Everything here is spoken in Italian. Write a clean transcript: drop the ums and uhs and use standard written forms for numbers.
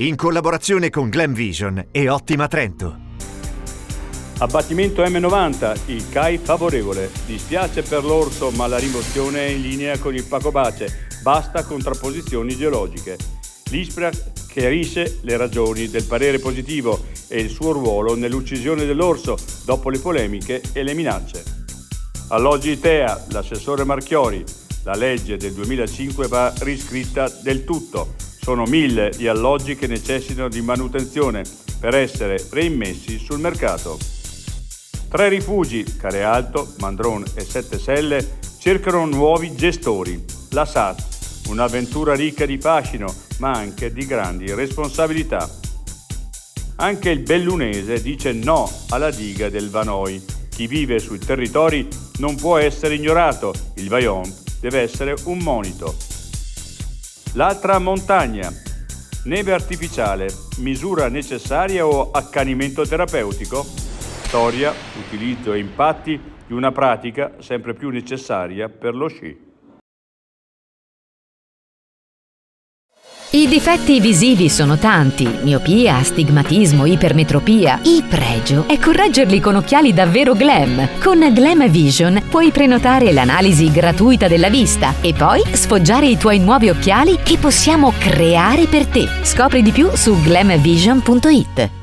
in collaborazione con Glam Vision e Ottima Trento. Abbattimento M90, il CAI favorevole. Dispiace per l'orso, ma la rimozione è in linea con il Pacobace. Basta contrapposizioni ideologiche. L'ISPRA chiarisce le ragioni del parere positivo e il suo ruolo nell'uccisione dell'orso dopo le polemiche e le minacce. Alloggi Itea, l'assessore Marchiori. La legge del 2005 va riscritta del tutto. Sono 1000 gli alloggi che necessitano di manutenzione per essere reimmessi sul mercato. 3 rifugi, Carealto, Mandron e Sette Selle, cercano nuovi gestori. La SAT, un'avventura ricca di fascino, ma anche di grandi responsabilità. Anche il bellunese dice no alla diga del Vanoi. Chi vive sui territori non può essere ignorato. Il Vajont deve essere un monito. L'altra montagna. Neve artificiale, misura necessaria o accanimento terapeutico? Storia, utilizzo e impatti di una pratica sempre più necessaria per lo sci. I difetti visivi sono tanti: miopia, astigmatismo, ipermetropia. Il pregio è correggerli con occhiali davvero glam. Con Glam Vision puoi prenotare l'analisi gratuita della vista e poi sfoggiare i tuoi nuovi occhiali che possiamo creare per te. Scopri di più su glamvision.it.